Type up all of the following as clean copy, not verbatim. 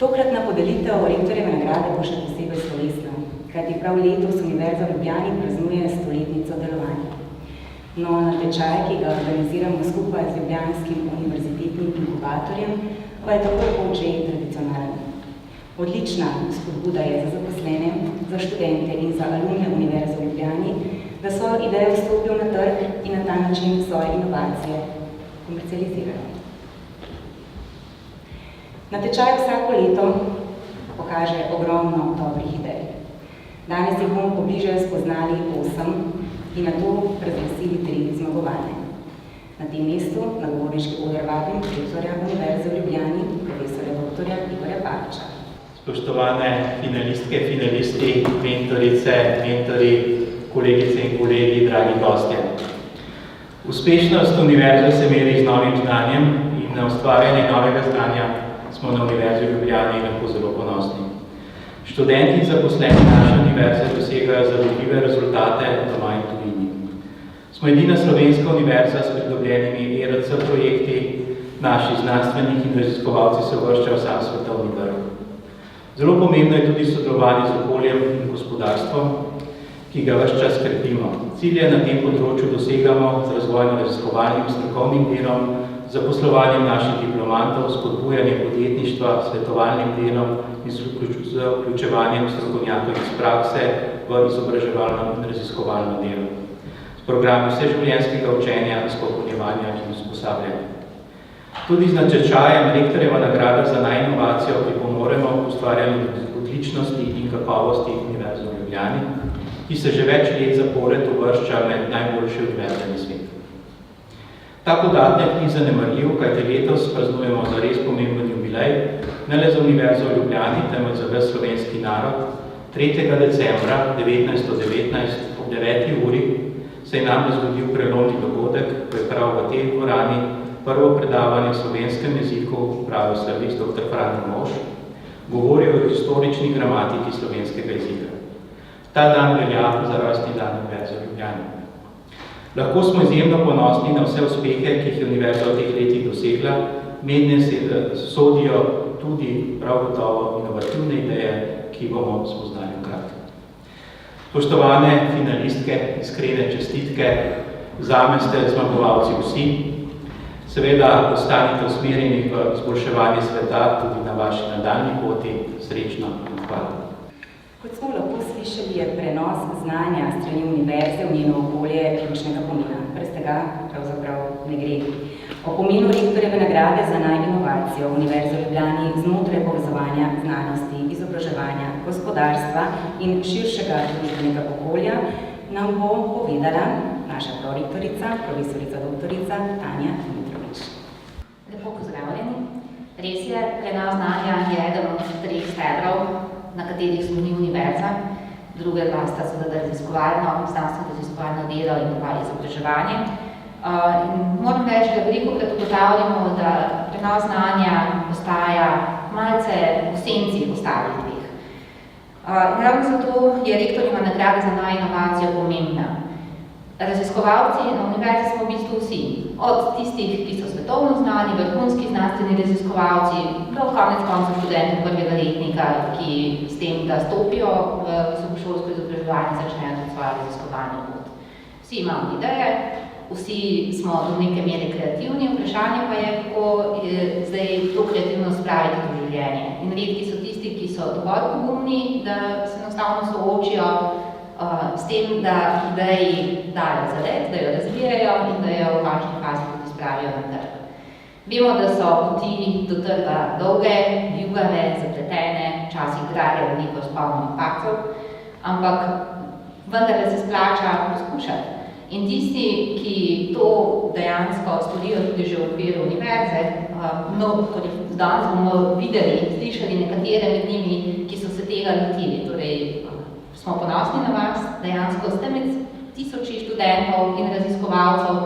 Tokratna podelitev rektorjeve nagrade bo še posebej slovesna, kajti prav letos Univerza v Ljubljani praznuje stoletnico delovanja. No, natečaj, ki ga organiziramo skupaj z Ljubljanskim univerzitetnim inkubatorjem, pa je tako rekoč že tradicionalen. Odlična spodbuda je za zaposlene, za študente in za alumne Univerze v Ljubljani, da svojo idejo vstopijo na trg in na ta način svoje inovacije komercializirajo. Natečaj vsako leto pokaže ogromno dobrih idej. Danes jih bomo pobliže spoznali 8 in nato razglasili 3 zmagovalne. Na tem mestu na govorniški oder vabim rektorja Univerze v Ljubljani, profesorja dr. Igorja Paviča. Spoštovane finalistke, finalisti, mentorice, mentori, kolegice in kolegi, dragi gostje. Uspešnost univerze se meri z novim znanjem in na ustvarjanje novega znanja smo na Univerzi v Ljubljani lahko zelo ponosni. Študenti in zaposleni naše univerze dosegajo zadovoljive rezultate doma in tujini. Smo edina slovenska univerza s pridobljenimi ERC projekti, naši znanstveniki in raziskovalci se uvrščajo v sam svetovni vrh. Zelo pomembno je tudi sodelovanje z okoljem in gospodarstvom, ki ga ves čas krepimo. Cilje na tem področju dosegamo z razvojno-raziskovalnim strokovnim delom, zaposlovanjem naših diplomantov, spodbujanjem podjetništva, svetovalnim delom in z vključevanjem strokovnjakov iz prakse v izobraževalno in raziskovalno delo. S programi vseživljenjskega učenja, izpopolnjevanja in usposabljanja. Tudi z natečajem rektorjeva nagrada za najinovacijo pripomoremo k ustvarjanju odličnosti in kakovosti Univerze v Ljubljani, ki se že več let zapored uvršča med najboljše univerze na svetu. Ta podatek ni zanemarljiv, kajti letos praznujemo za res pomemben jubilej, ne le za Univerzo v Ljubljani, temveč za ves slovenski narod. 3. decembra 1919 ob 9. uri se je nam zgodil prelomni dogodek, ko je prav v tej dvorani prvo predavanje v slovenskem jeziku pravil slavist dr. Franjo Mož, govoril o historični gramatiki slovenskega jezika. Ta dan velja za rojstni dan Univerze v Ljubljani. Lahko smo izjemno ponosni na vse uspehe, ki jih je Univerza v teh letih dosegla, mednje sodijo tudi prav gotovo inovativne ideje, ki bomo spoznali v kratkem. Spoštovane finalistke, iskrene čestitke, zame ste zmagovalci vsi. Seveda ostanite usmerjeni v izboljševanje sveta tudi na vaši nadaljnji poti. Srečno in hvala. Kot smo lahko slišali, je prenos znanja strani univerze v njeno okolje ključnega pomena. Brez tega pravzaprav ne gre. O pomenu rektorjeve nagrade za najinovacijo Univerze v Ljubljani znotraj povezovanja znanosti, izobraževanja, gospodarstva in širšega družbenega okolja nam bo povedala naša prorektorica, profesorica doktorica Tanja Dimitrovič. Lepo pozdravljeni. Res je, prenos znanja je eden od 3 stebrov, na katerih sloni univerza. Druge 2 sta seveda znanstveno-raziskovalno delo in pa izobraževanje. Moram reči, da velikokrat ugotavljamo, da prenos znanja ostaja malce v senci ostalih 2. Ravno zato je rektorjeva nagrada za najinovacijo pomembna. Raziskovalci na univerzi smo v bistvu vsi, od tistih, ki so svetovno znani, vrhunski znanstveni raziskovalci, do konec koncev študentov prvega letnika, ki s tem, da stopijo v visokošolsko izobraževanje, začnejo tudi svojo raziskovalno pot. Vsi imamo ideje, vsi smo do neke mere kreativni, vprašanje pa je, kako zdaj to kreativnost spraviti v življenje. In redki so tisti, ki so dovolj pogumni, da se enostavno soočijo s tem, da ideji dajo zalet, da jo razvijajo in da jo v končni fazi tudi spravijo na trg. Vemo, da so poti do trga dolge, vijugave, zapletene, včasih drage, veliko s polno faktov, ampak vendar se splača poskušati. In tisti, ki to dejansko storijo tudi že v okviru univerze, danes bomo videli, slišali nekatere med njimi, ki so se tega lotili. Torej, smo ponosni na vas, dejansko ste med tisoči študentov in raziskovalcev,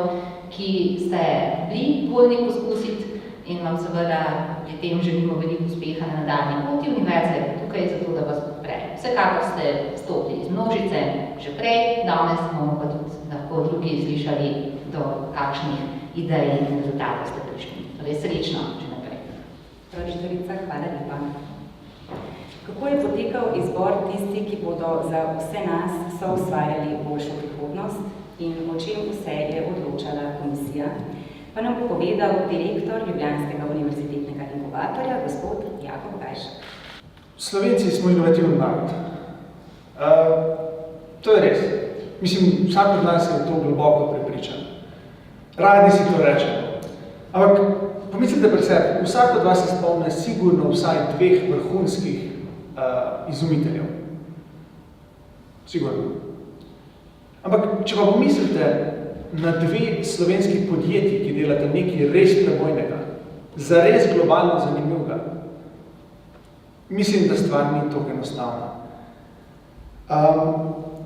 ki ste bili voljni poskusiti in vam seveda pri tem želimo veliko uspeha na nadaljnji poti. Univerze je tukaj zato, da vas podpre. Vsekakor ste stopili iz množice že prej, danes bomo pa tudi lahko drugi slišali, do kakšnih idej in rezultatov ste prišli. Torej, srečno že naprej. Prorektorica, hvala lepa. njihov izbor tisti, ki bodo za vse nas soustvarjali boljšo prihodnost in o čem vse je odločala komisija, pa nam bo povedal direktor Ljubljanskega univerzitetnega inkubatorja, gospod Jakob Gajšek. Slovenci smo inovativni narod. To je res. Mislim, vsak od nas je to globoko prepričan. Radi si to rečemo. Ampak pomislite pri sebi, vsak od vas se spomne sigurno vsaj 2 vrhunskih izumiteljev. Sigurno. Ampak, če pa pomislite na 2 slovenskih podjetij, ki delate nekaj res prebojnega, zares globalno zanimivega, mislim, da stvar ni tako enostavna.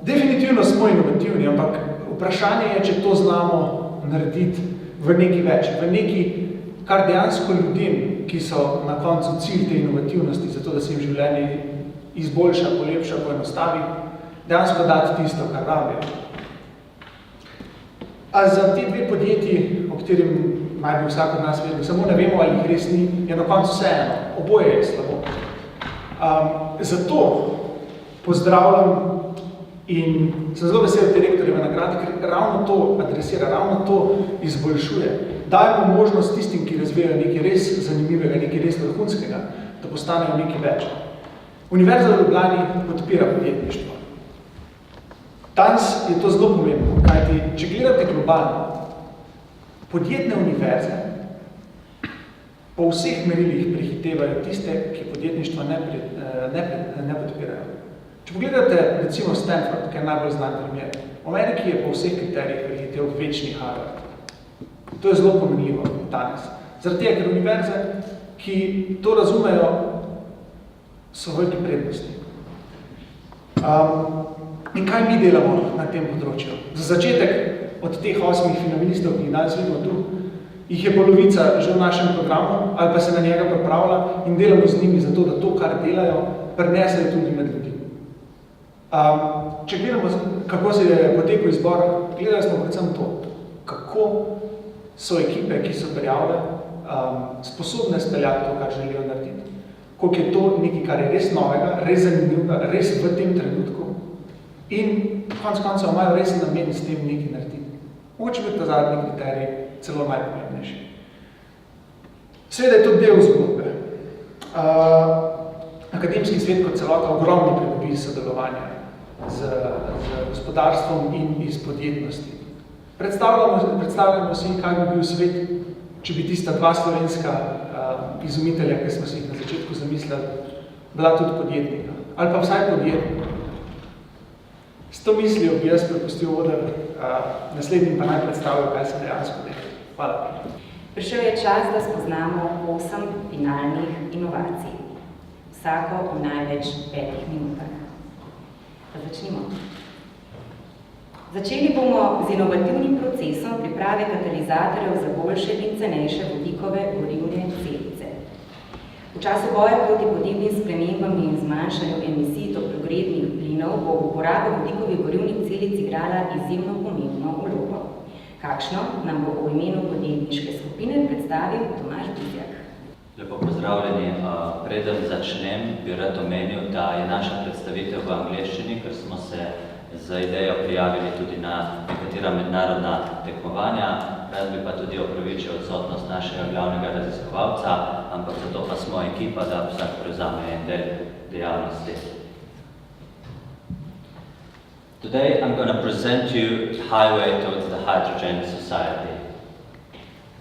Definitivno smo inovativni, ampak vprašanje je, če to znamo narediti v nekaj več, v nekaj, kar dejansko ljudem, ki so na koncu cilj te inovativnosti, zato da se jim življenje izboljša, polepša, poenostavi, dejansko dati tisto, kar rabijo. A za te 2 podjetji, o katerim naj bi vsak od nas vedel, samo ne vemo, ali jih res ni, je na koncu vseeno, oboje je slabo. Zato pozdravljam in sem zelo vesel direktorjeve nagrade, ker ravno to adresira, ravno to izboljšuje. Dajmo možnost tistim, ki razvijajo nekaj res zanimivega, nekaj res vrhunskega, da postanejo nekaj več. Univerza v Ljubljani podpira podjetništvo. Danes je to zelo pomembno, kajti če gledate globalno, podjetne univerze po vseh merilih prehitevajo tiste, ki podjetništva ne podpirajo. Če pogledate recimo Stanford, ki je najbolj znan primer, v Ameriki je po vseh kriterijih prehitev večni Harvard. To je zelo pomenljivo danes. Zaradi tega, ker univerze, ki to razumejo, so velike prednosti. In kaj mi delamo na tem področju? Za začetek, od teh 8 finalistov, ki jih danes vidimo tu, jih je polovica že v našem programu, ali pa se na njega pripravlja in delamo z njimi zato, da to, kar delajo, prenesejo tudi med ljudi. Če gledamo, kako se je potekel izbor, gledali smo predvsem to, kako so ekipe, ki so prijavile, sposobne speljati to, kar želijo narediti. Koliko je to nekaj, kar je res novega, res zanimivega, res v tem trenutku in konec koncev imajo res namen s tem nekaj narediti. Mogoče biti ta zadnji kriterij celo najpomembnejši. Seveda je to del zgodbe. Akademski svet kot celota ogromno pridobi sodelovanja z gospodarstvom in iz podjetnosti. Predstavljamo si, kaj bi bil svet, če bi tista 2 slovenska izumitelja, ki smo si jih na začetku zamislili, bila tudi podjetnika. Ali pa vsaj podjetnika. S to mislijo bi jaz prepustil oder, naslednjim pa naj predstavljajo, kaj se dejansko dela. Hvala. Prišel je čas, da spoznamo 8 finalnih inovacij. Vsako v največ 5 minutah. Pa začnimo. Začeli bomo z inovativnim procesom priprave katalizatorjev za boljše in cenejše vodikove gorivne celice. V času boja proti podnebnim spremembam in zmanjšanju emisij toplogrednih plinov bo uporaba vodikovih gorivnih celic igrala izjemno pomembno vlogo. Kakšno nam bo v imenu podjetniške skupine predstavil Tomaž Bizjak. Lepo pozdravljeni. Preden začnem, bi rad omenil, da je naša predstavitev v angleščini, ker smo se z idejo prijavili tudi na nekatera mednarodna tekmovanja. Rad bi pa tudi opravičil odsotnost našega glavnega raziskovalca, ampak zato pa smo ekipa, da vsak prevzame en del dejavnosti. Today I'm going to present you highway towards the hydrogen society.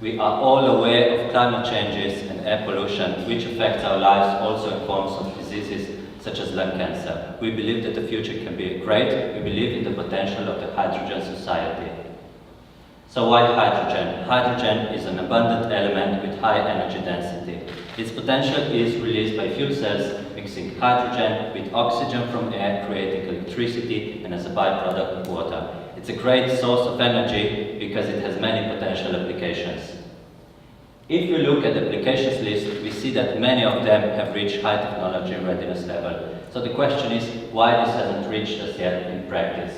We are all aware of climate changes and air pollution, which affects our lives also in forms of diseases such as lung cancer. We believe that the future can be great. We believe in the potential of the hydrogen society. So why hydrogen? Hydrogen is an abundant element with high energy density. Its potential is released by fuel cells mixing hydrogen with oxygen from air, creating electricity and as a byproduct of water. It's a great source of energy because it has many potential applications. If we look at the applications list, we see that many of them have reached high technology readiness level. So the question is, why this hasn't reached us yet in practice?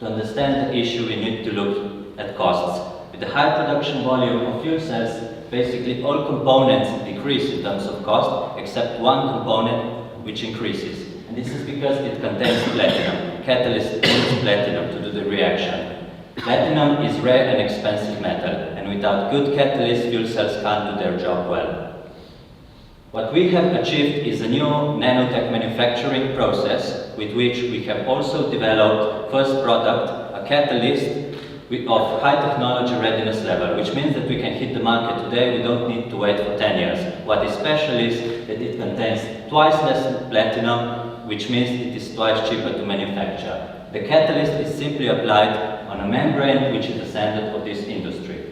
To understand the issue, we need to look at costs. With the high production volume of fuel cells, basically all components decrease in terms of cost, except one component which increases. And this is because it contains platinum. Catalyst needs platinum to do the reaction. Platinum is rare and expensive metal, and without good catalyst, fuel cells can't do their job well. What we have achieved is a new nanotech manufacturing process with which we have also developed first product, a catalyst of high technology readiness level, which means that we can hit the market today, we don't need to wait for 10 years. What is special is that it contains twice less platinum, which means it is twice cheaper to manufacture. The catalyst is simply applied on a membrane, which is the standard of this industry.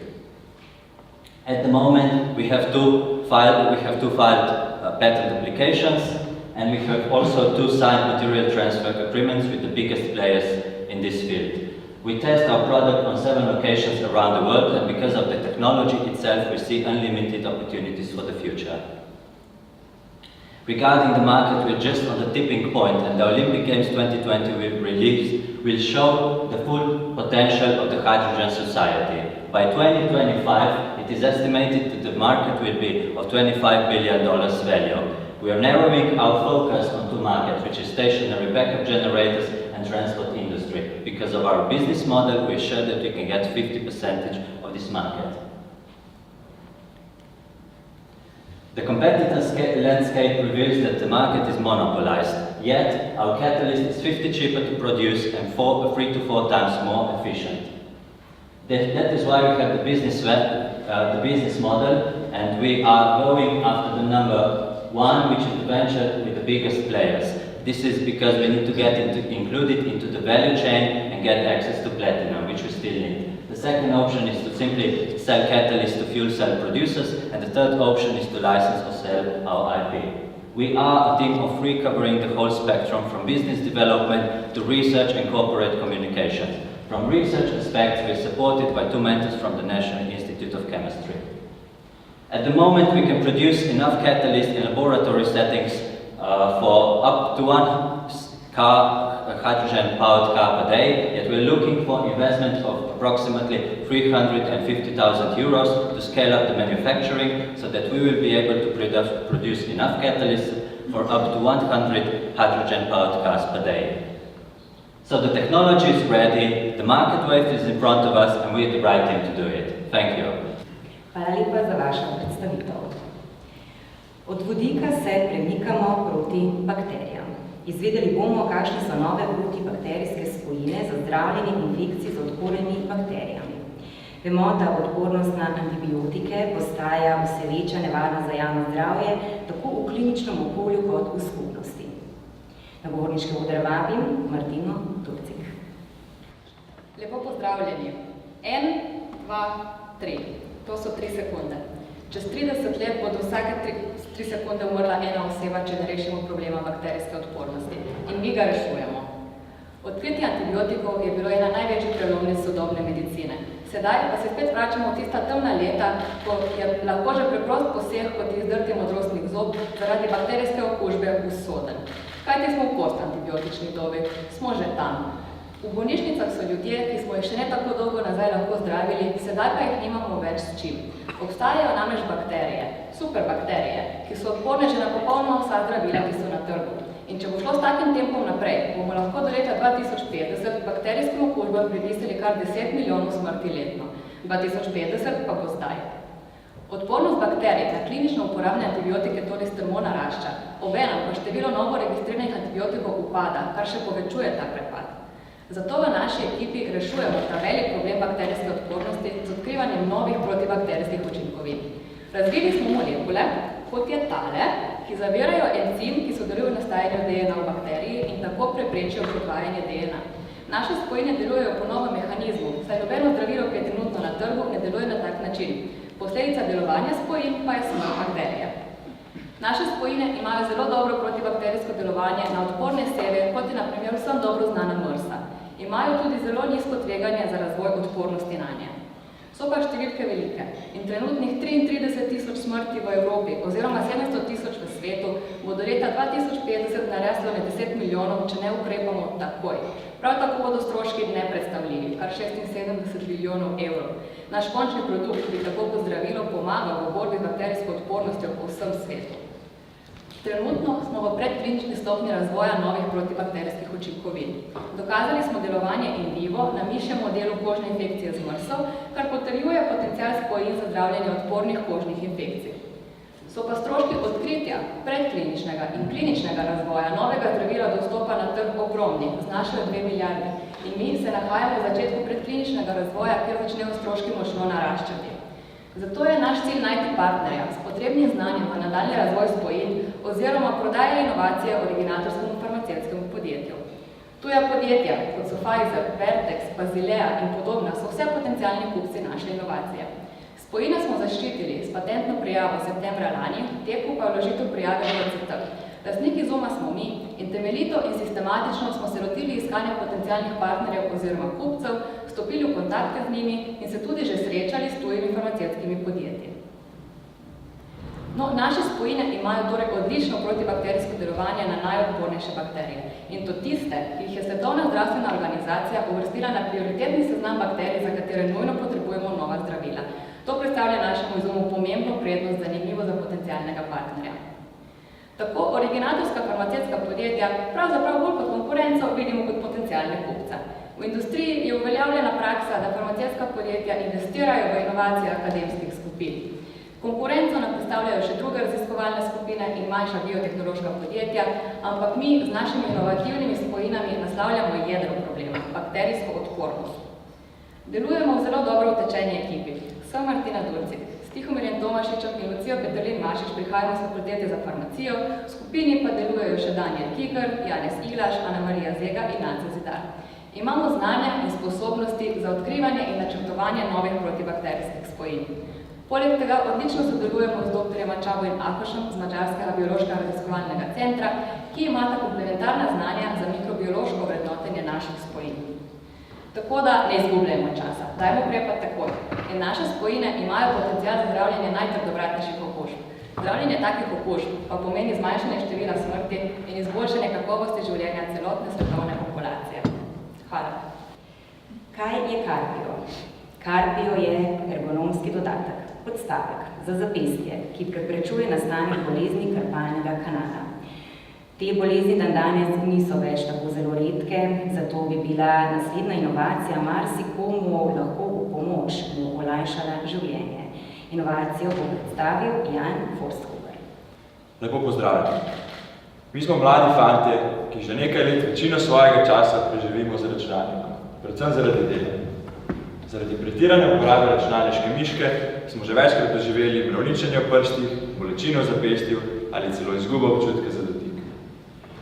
At the moment, we have two filed patent applications, and we have also 2 signed material transfer agreements with the biggest players in this field. We test our product on 7 locations around the world, and because of the technology itself, we see unlimited opportunities for the future. Regarding the market, we're just on the tipping point, and the Olympic Games 2020 will show the full potential of the hydrogen society. By 2025, it is estimated that the market will be of $25 billion value. We are narrowing our focus on 2 markets, which is stationary backup generators and transport industry. Because of our business model, we are sure that we can get 50% of this market. The competitor landscape reveals that the market is monopolized, yet our catalyst is 50 cheaper to produce and 3 to 4 times more efficient. That is why we have the business model, and we are going after the number 1, which is the venture with the biggest players. This is because we need to get included into the value chain and get access to platinum, which we still need. The second option is to simply sell catalysts to fuel cell producers, and the third option is to license or sell our IP. We are a team of 3 covering the whole spectrum, from business development to research and corporate communications. From research aspects, we are supported by 2 mentors from the National Institute of Chemistry. At the moment, we can produce enough catalyst in laboratory settings for up to 1 hydrogen-powered car per day, yet we're looking for investment of approximately 350,000 euros to scale up the manufacturing, so that we will be able to produce enough catalysts for up to 100 hydrogen-powered cars per day. So the technology is ready, the market wave is in front of us, and we're the right team to do it. Thank you. Hvala lepa za vašo predstavitev. Od vodika se premikamo proti bakterijam. Izvedeli bomo, kakšne so nove protibakterijske spojine za zdravljenje infekcij z odpornimi bakterijami. Vemo, da odpornost na antibiotike postaja vse večja nevarnost za javno zdravje, tako v kliničnem okolju kot v skupnosti. Na govorniške odre vabim Martino Turcik. Lepo pozdravljeni. 1, 2, 3. To so 3 sekunde. Čez 30 let bodo vsake 3 sekunde umrla ena oseba, če ne rešimo problema bakterijske odpornosti. In mi ga rešujemo. Odkritje antibiotikov je bilo ena največjih prelomnic sodobne medicine. Sedaj pa se spet vračamo v tista temna leta, ko je lahko že preprost poseg, kot izdrti modrostnih zob, zaradi bakterijske okužbe usoden. Kajti smo v postantibiotični dobi, smo že tam. V bolnišnicah so ljudje, ki smo jih še ne tako dolgo nazaj lahko zdravili, sedaj pa jih nimamo več s čim. Obstajajo namreč bakterije, superbakterije, ki so odporne že na popolnoma vsa zdravila, ki so na trgu. In če bo šlo s takim tempom naprej, bomo lahko do leta 2050 bakterijskim okužbam pripisali kar 10 milijonov smrti letno. 2050 pa bo zdaj. Odpornost bakterij na klinično uporabne antibiotike torej strmo narašča, obenem pa število novo registriranih antibiotikov upada, kar še povečuje ta prepad. Zato v naši ekipi rešujemo ta velik problem bakterijske odpornosti z odkrivanjem novih protibakterijskih učinkovin. Razvili smo molekule, kot je tale, ki zavirajo encim, ki sodeluje v nastajanju DNA v bakteriji in tako preprečijo podvajanje DNA. Naše spojine delujejo po novem mehanizmu, saj nobeno zdravilo, ki je trenutno na trgu, ne deluje na tak način. Posledica delovanja spojin pa je smrt bakterije. Naše spojine imajo zelo dobro protibakterijsko delovanje na odporne seve, kot je na primer vsem dobro znana MRSA. Imajo tudi zelo nizko tveganje za razvoj odpornosti nanje. So pa številke velike in trenutnih 33.000 smrti v Evropi oziroma 700.000 v svetu bo do leta 2050 naraslo na 10 milijonov, če ne ukrepamo takoj. Prav tako bodo stroški nepredstavljivi, kar 76 milijonov evrov. Naš končni produkt bi tako kot zdravilo pomagal v borbi z bakterijsko odpornostjo po vsem svetu. Trenutno smo v predklinični stopnji razvoja novih protibakterijskih učinkovin. Dokazali smo delovanje in vivo na mišjem modelu kožne infekcije z MRSO, kar potrjuje potencial spojin za zdravljenje odpornih kožnih infekcij. So pa stroški odkritja predkliničnega in kliničnega razvoja novega zdravila do vstopa na trg ogromni, znašajo 2 milijarde. In mi se nahajamo v začetku predkliničnega razvoja, kjer začnejo stroški močno naraščati. Zato je naš cilj najti partnerja s potrebnim znanjem v nadaljnji razvoj spojin oziroma prodaja inovacije originatorskemu farmacevtskemu podjetju. Tuja podjetja, kot so Pfizer, Vertex, Basilea in podobna, so vse potencialni kupci naše inovacije. Spojine smo zaščitili s patentno prijavo septembra lani, teku pa vložitev prijave v CT. Lastniki Zuma smo mi in temeljito in sistematično smo se lotili iskanja potencialnih partnerjev oziroma kupcev, stopili v kontakte z njimi in se tudi že srečali s tujimi farmacevtskimi podjetji. No, naše spojine imajo torej odlično protibakterijsko delovanje na najodpornejše bakterije. In to tiste, ki jih je Svetovna zdravstvena organizacija uvrstila na prioritetni seznam bakterij, za katere nujno potrebujemo nova zdravila. To predstavlja našemu Izumu pomembno prednost, zanimivo za potencialnega partnerja. Tako originatorska farmacevtska podjetja pravzaprav bolj kot konkurenco vidimo kot potencialne kupce. V industriji je uveljavljena praksa, da farmacevtska podjetja investirajo v inovacije akademskih skupin. Konkurenco nam predstavljajo še druge raziskovalne skupine in manjša biotehnološka podjetja, ampak mi z našimi inovativnimi spojinami naslavljamo jedro problema, bakterijsko odpornost. Delujemo v zelo dobro utečeni ekipi. Sem Martina Durcik, s Tihomirjem Tomašičem in Lucijo Petrlin-Mašič prihajamo z Fakultete za farmacijo, v skupini pa delujejo še Daniel Kiger, Janez Ilaš, Ana Marija Zega in Nanca Zidar. Imamo znanja in sposobnosti za odkrivanje in načrtovanje novih protibakterijskih spojin. Poleg tega odlično sodelujemo z dr. Čabojem Akošem z Madžarskega biološkega raziskovalnega centra, ki imata komplementarna znanja za mikrobiološko vrednotenje naših spojin. Tako da ne izgubljamo časa, dajmo ukrepati takoj. In naše spojine imajo potencial za zdravljenje najtrdovratnejših okužb. Zdravljenje takih okužb pa pomeni zmanjšanje števila smrti in izboljšanje kakovosti življenja celotne svetovne populacije. Hvala. Kaj je Carpio? Carpio je ergonomski dodatek, podstavek za zapestje, ki preprečuje nastanek bolezni krpalnega kanala. Te bolezni danes niso več tako zelo redke, zato bi bila naslednja inovacija marsikomu lahko v pomoč mu olajšala življenje. Inovacijo bo predstavil Jan Forsthuber. Lepo pozdravljeni. Mi smo mladi fantje, ki že nekaj let večino svojega časa preživimo z računalnikom, predvsem zaradi dela. Zaradi pretirane uporabe računalniške miške smo že večkrat doživeli mravničenje v prstih, bolečino v zapestju ali celo izgubo občutka za dotik.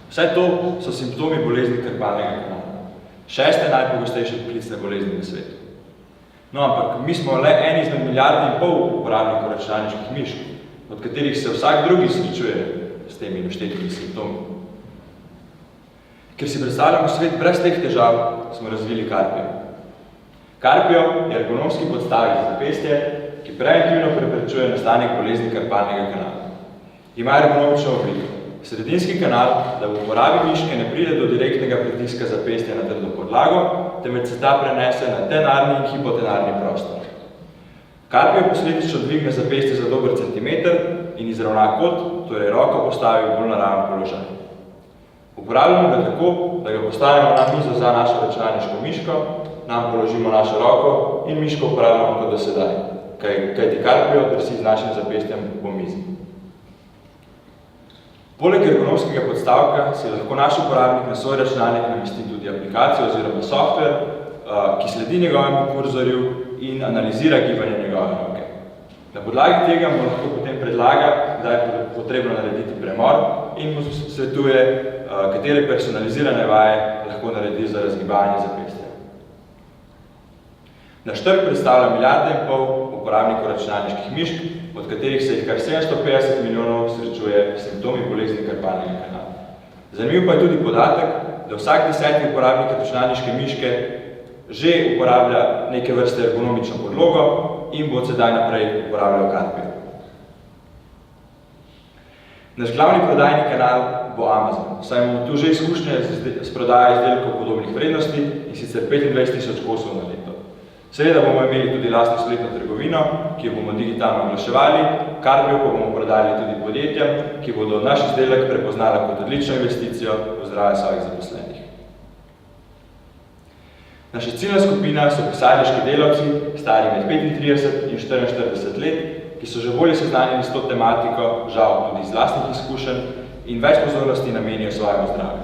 Vse to so simptomi bolezni krpalnega kanala, 6. najpogostejše poklicne bolezni na svetu. No, ampak mi smo le eni izmed milijardi in pol uporabnikov računalniških mišk, od katerih se vsak drugi srečuje s temi naštetimi simptomi. Ker si predstavljamo svet brez teh težav, smo razvili Carpio. Carpio je ergonomski podstavek za zapestje, ki preventivno preprečuje nastanek bolezni krpalnega kanala. Ima ergonomično obliko. Sredinski kanal, da v uporabi miške ne pride do direktnega pritiska zapestja na trdo podlago, temveč se ta prenese na tenarni in hipotenarni prostor. Carpio posledično dvigne zapestje za dober centimeter in izravna kot, torej roko postavi v bolj naraven položaj. Uporabljamo ga tako, da ga postavimo na mizo za našo računalniško miško, nam položimo našo roko in miško uporabljamo kot do sedaj, kajti Carpio drsi z našim zapestjem po mizi. Poleg ergonomskega podstavka si lahko naš uporabnik na svoj računalnik namesti tudi aplikacijo oziroma software, ki sledi njegovemu kurzorju in analizira gibanje njegove roke. Na podlagi tega mu lahko potem predlaga, kdaj je potrebno narediti premor in mu svetuje, katere personalizirane vaje lahko naredi za razgibanje zapestja. Naš trg predstavlja milijarde in pol uporabnikov računalniških mišk, od katerih se jih kar 750 milijonov srečuje s simptomi bolezni krpalnega kanala. Zanimiv pa je tudi podatek, da vsak 10. uporabnik računalniške miške že uporablja neke vrste ergonomično podlogo in bo sedaj naprej uporabljal Carpio. Naš glavni prodajni kanal bo Amazon, saj imamo tu že izkušnje s prodajo izdelkov podobnih vrednosti in sicer 25 000 kosov na leto. Seveda bomo imeli tudi lastno spletno trgovino, ki jo bomo digitalno oglaševali, Carpio pa bomo prodali tudi podjetjem, ki bodo naš izdelek prepoznala kot odlično investicijo v zdravje svojih zaposlenih. Naša ciljna skupina so pisarniški delavci, stari med 35 in 44 let, ki so že bolje seznanjeni s to tematiko, žal tudi iz lastnih izkušenj in več pozornosti namenijo svojemu zdravju.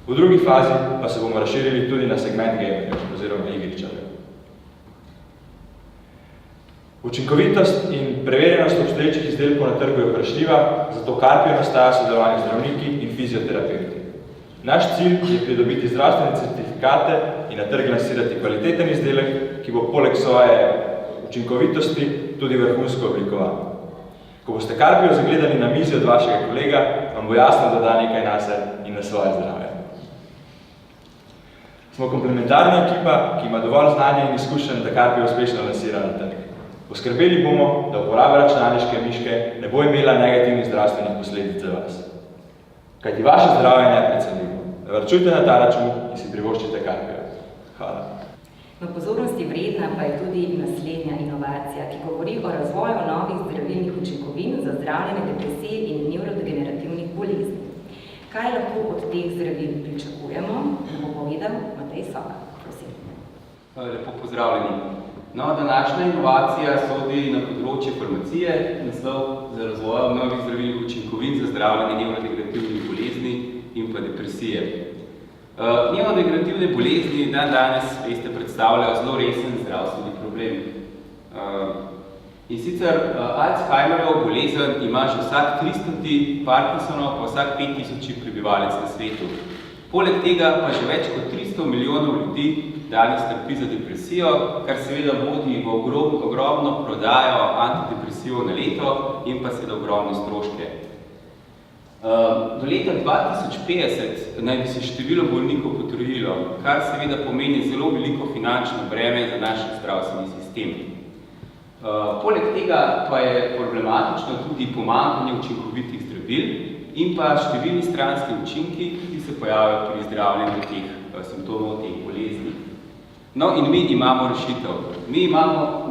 V drugi fazi pa se bomo razširili tudi na segment gamerjev oziroma igričarjev. Učinkovitost in preverjenost obstoječih izdelkov na trgu je vprašljiva, zato Carpio nastaja sodelovanje z zdravniki in fizioterapeuti. Naš cilj je pridobiti zdravstvene certifikate in na trg lansirati kvaliteten izdelek, ki bo poleg svoje učinkovitosti tudi vrhunsko oblikovan. Ko boste Carpio zagledali na mizi od vašega kolega, vam bo jasno, da da nekaj nase in na svoje zdravje. Smo komplementarna ekipa, ki ima dovolj znanja in izkušenj, da Carpio uspešno lansira na trg. Poskrbeli bomo, da uporaba računalniške miške ne bo imela negativnih zdravstvenih posledic za vas. Kajti vaše zdravje je neprecenljivo. Varčujte na ta račun in si privoščite Carpio. Hvala. V pozornosti vredna pa je tudi naslednja inovacija, ki govori o razvoju novih zdravilnih učinkovin za zdravljenje depresije in nevrodegenerativnih bolezni. Kaj lahko od teh zdravil pričakujemo, bo povedal Matej Soka. Prosim. Lepo pozdravljeni. No, današnja inovacija sodi na področje farmacije, naslov za razvojem novih zdravilnih učinkovin za zdravljenje nevrodegenerativnih bolezni in pa depresije. Nevrodegenerativne bolezni danes, veste, predstavljajo zelo resen zdravstveni problem. In sicer Alzheimerjev bolezen ima že vsak 300, Parkinsonov pa vsak 5000 prebivalec na svetu. Poleg tega pa že več kot 300 milijonov ljudi danes trpi za depresijo, kar seveda vodi v ogromno prodajo antidepresijo na leto in pa seveda ogromne stroške. Do leta 2050 naj bi se število bolnikov potrojilo, kar seveda pomeni zelo veliko finančno breme za naš zdravstveni sistem. Poleg tega pa je problematično tudi pomanjkanje učinkovitih zdravil in pa številni stranski učinki, ki se pojavljajo pri zdravljenju teh simptomov, teh bolezni. No in mi imamo rešitev. Mi imamo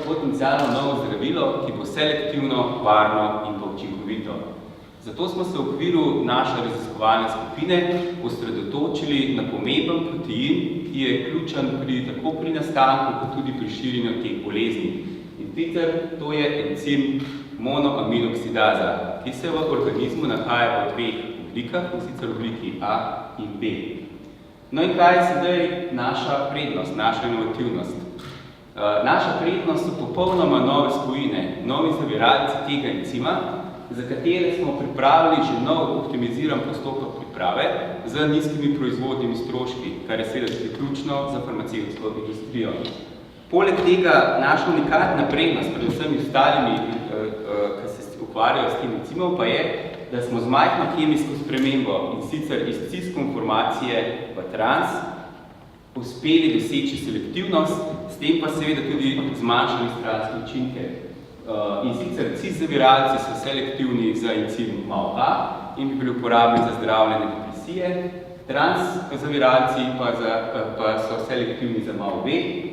potencialno novo zdravilo, ki bo selektivno, varno in pa učinkovito. Zato smo se v okviru naše raziskovalne skupine osredotočili na pomemben protein, ki je ključen tako pri nastanku, kot tudi pri širjenju teh bolezni. In sicer to je encim monoaminoksidaza, ki se v organizmu nahaja v dveh oblikah, in sicer obliki A in B. No in kaj je sedaj naša prednost, naša inovativnost? Naša prednost so popolnoma nove spojine, novi zaviralci tega encima, za katere smo pripravili že nov optimiziran postopek priprave z nizkimi proizvodnimi stroški, kar je seveda tudi ključno za farmacevtsko industrijo. Poleg tega naša unikatna prednost, predvsem ostalimi, ki se ukvarjajo s tem encimom, pa je, da smo z majhno kemijsko spremembo in sicer iz cis-konformacije v trans uspeli doseči selektivnost, s tem pa seveda tudi zmanjšali stranske učinke. In sicer cis-zaviralci so selektivni za encim MAO-A in bi bili uporabni za zdravljenje depresije, trans-zaviralci pa so selektivni za MAO-B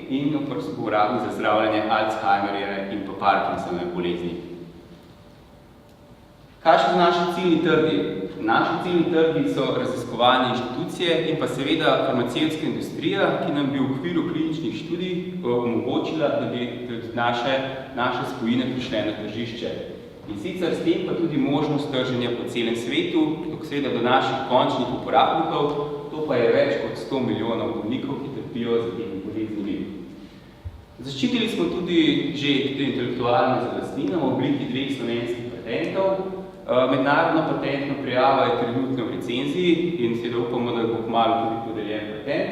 in so uporabni za zdravljenje Alzheimerjeve in pa Parkinsonove bolezni. Kaj so naši ciljni trgi? Naši ciljni trgi so raziskovalne inštitucije in pa seveda farmacevtska industrija, ki nam bi v okviru kliničnih študij omogočila, da bi naše spojine prišle na tržišče. In sicer s tem pa tudi možnost trženja po celem svetu, seveda do naših končnih uporabnikov, to pa je več kot 100 milijonov bolnikov, ki trpijo za temi boleznimi. Zaščitili smo tudi že intelektualno zalastnino v obliki 2 slovenskih patentov. Mednarodna patentna prijava je trenutno v recenziji in seveda upamo, da bo kmalu tudi podeljen patent.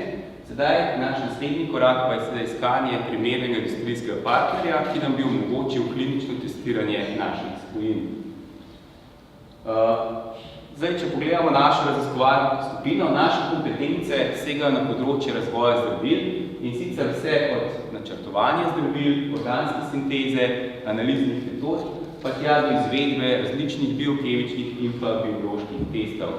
Sedaj, naš naslednji korak pa je sedaj iskanje primernega industrijskega partnerja, ki nam bi omogočil klinično testiranje naših spojin. Zdaj, če pogledamo našo raziskovalno skupino, naše kompetence segajo na področje razvoja zdravil in sicer vse od načrtovanja zdravil, organske sinteze, analiznih metod, pa tja do izvedbe različnih biokemičnih in pa bioloških testov.